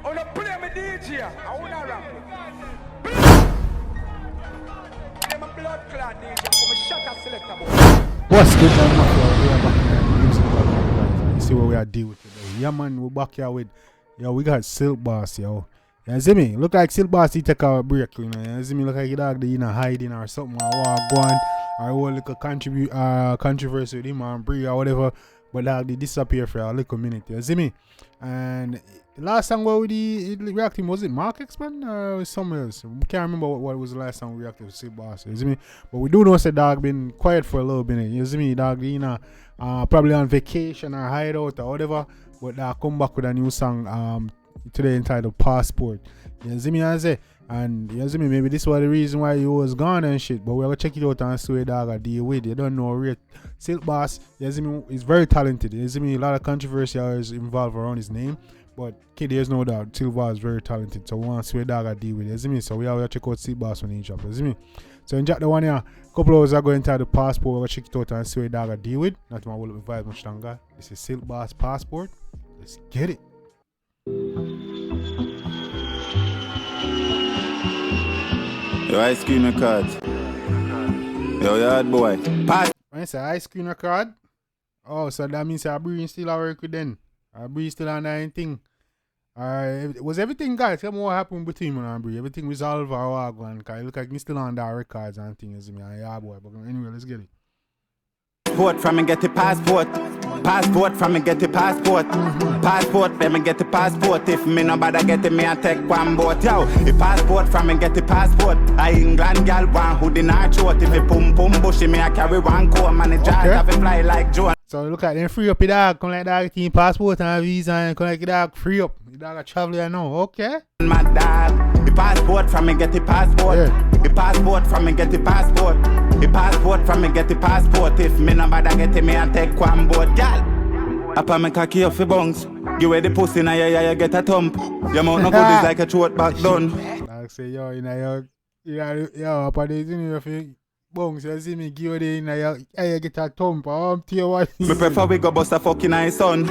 wanna play me DJ, I wanna rap it. Play my blood clot DJ, come and shut up selector boy. What's good, man? We are back here in music podcast. You see what we are dealing with today. Yeah, man, we're back here with, yo, we got Silk Boss, yo. You see me? Look like Silk Boss, he take a break, you know. You see me? Look like he dog, you know, hiding or something, or go on, or all like a controversy with him or Brie or whatever. But dog, they disappear for a little minute, you see me? And the last song where we reacting, was it Mark X-Man or somewhere else? We can't remember what was the last song we reacted to Silk Boss, you see me? But we do know that dog been quiet for a little bit, you see me? Dog, you know, probably on vacation or hideout or whatever. But dog come back with a new song today entitled Passport. You see me, I say? And you see me, maybe this was the reason why you was gone and shit. But we're gonna check it out and see what dog I deal with. You don't know rate. Silk Boss, you see me, he's very talented. You see me, a lot of controversy is involved around his name. But kid, there's no doubt Silk Boss is very talented. So we want to see what dog I deal with. You see me? So we are check out Silk Boss when he drop. You see me? So in Jack the one here, a couple hours ago into the Passport, we're gonna check it out and see what dog I deal with. Not my will be vibe much longer. This is Silk Boss Passport. Let's get it. Yo, ice cream record. Yo, yard boy. Pass. When you say ice cream record, oh, so that means I breathe still at work with then. I breathe still on that thing. Was everything, guys? Tell me what happened between me and Bree. Everything resolved or what going? Cause it look like me still on that records and things. Yeah, boy. But anyway, let's get it. Passport from me get the passport. Passport from me get the passport. Passport, let me get the passport. If me no bother get it, me I take one boat. Yo, the passport from me get the passport. I England gal one hood in her throat. If it pum bushy, me I carry one comb and the jar have it fly like Joe. So look at them free up your dog. Come like dog team passport and visa and come like your dog free up. Your dog a traveler now, okay? My dog, the passport from me get the passport. Yeah. The passport from me get the passport. The passport from me get the passport. If me no bother get it, me I take one boat, gal. Upon me cocky off your bungs. Give away the pussy now, you get a thump. Your mouth no good is like a throat back done. Like say yo, yo, upon the thing you feel bungs, you see me give away you get a thump. I'm tear what. Me prefer we go bust a fucking eye son.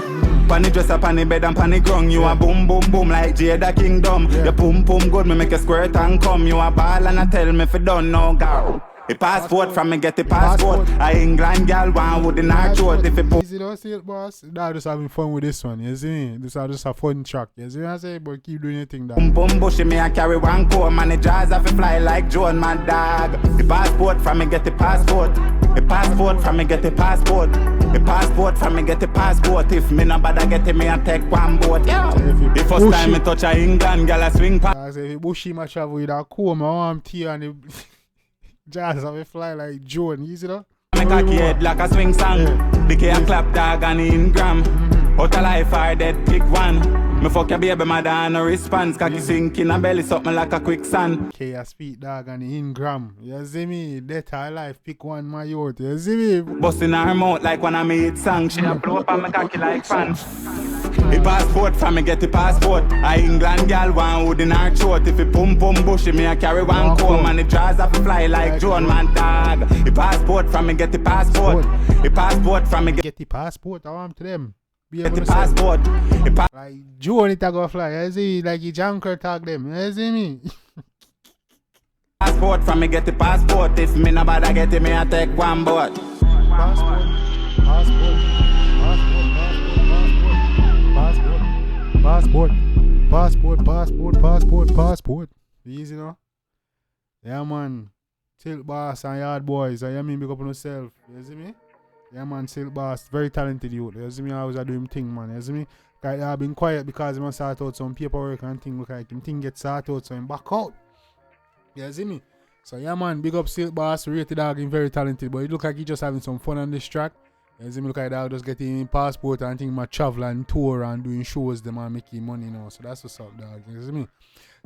Panny dress up on the bed and panny grung. You a boom boom boom like Jada Kingdom. Yeah. You boom boom good, me make a squirt and come. You a ball and I tell me if you don't know, girl. The passport from me get the passport. I England gal one wood in her throat. If you put easy though, Silk Boss. Now just having fun with this one, you see? This is just a fun track. You see what I say? But keep doing your thing boom dog. boom bushy, me I carry one comb and the jars have to fly like Joan, my dog. The passport from me get the passport. The passport from me get the passport. The passport from me get the passport. If me no bother get it, me I take one boat. Yeah. The first time me touch a England gal a swing past. I say if bushy ma travel with a comb, my arm tear and the jazz have a fly like Joan, you see that? Make a kid like a swing song. The K and clap dog and in gram. Out of life I dead pick one. Me fuck your baby mother and no response. Cocky sink in a belly something like a quicksand. K a speak dog and in gram. You see me? Death or life, pick one my youth. You see me? Busting her mouth like when I made song. She a blow up on me cocky like fan. The passport from me get the passport. I England gal one hood in her throat. If it pum bushy, me I carry one comb and the jars have to fly like Joan, man dog. The passport from me get the passport. The passport from me Get the passport, I want to them. Be get able the to say, passport. like Joan it a go fly, you see? Like he junker tag them, you see me? Passport from me get the passport. If me no bother get it, me I take one boat. Passport, passport, passport, passport, passport, passport, passport. Easy, no? Yeah, man. Silk Boss and Yard Boys. I mean, big up on yourself. You see me? Yeah, man. Silk Boss. Very talented youth. You see me? I always do him thing, man. You see me? Like, I've been quiet because he must sort out some paperwork and thing. Look like him thing get sorted out, so him back out. You see me? So, yeah, man. Big up Silk Boss. Rated dog. Him very talented. But it look like he just having some fun on this track. You see me? Look like that. Just getting him passport and thing. My travel and tour and doing shows. Them and making money now. So, that's what's up, dog. You see me?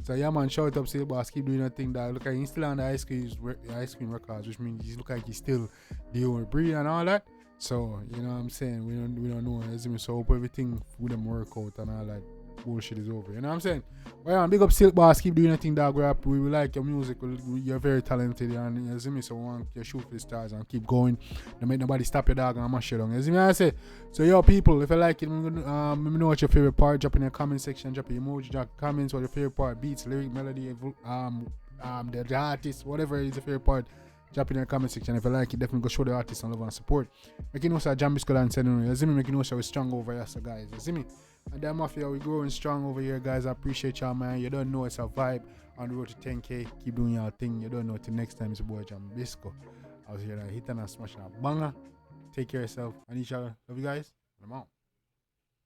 So yeah, man, shout out Silk Boss, keep doing that thing that look like he's still on the ice cream records, which means he look like he's still dealing with breed and all that. So, you know what I'm saying? We don't know, you see me? So hope everything with them work out and all that. bullshit is over. You know what I'm saying? Well, yeah, big up Silk Boss, keep doing your thing, dog rap. We like your music. You're very talented, and you see me, so we want you shoot for the stars and keep going. Don't make nobody stop your dog and mash it on. You see me, I say. So yo, people, if you like it, let me know what your favorite part. Drop in the comment section, drop your emoji, drop comments what your favorite part, beats, lyric, melody, the artist, whatever is your favorite part. Drop in the comment section. If you like it, definitely go show the artist some love and support. Make you know so Jambisco and sending you see me, make you know so we're strong over here, so guys. You see me? And that mafia, we growing strong over here, guys. I appreciate y'all, man. You don't know it's a vibe on the road to 10K. Keep doing your thing. You don't know till next time. It's your boy Jambisco. I was here hitting and smashing a banger. Take care of yourself and each other. Love you guys. I'm out.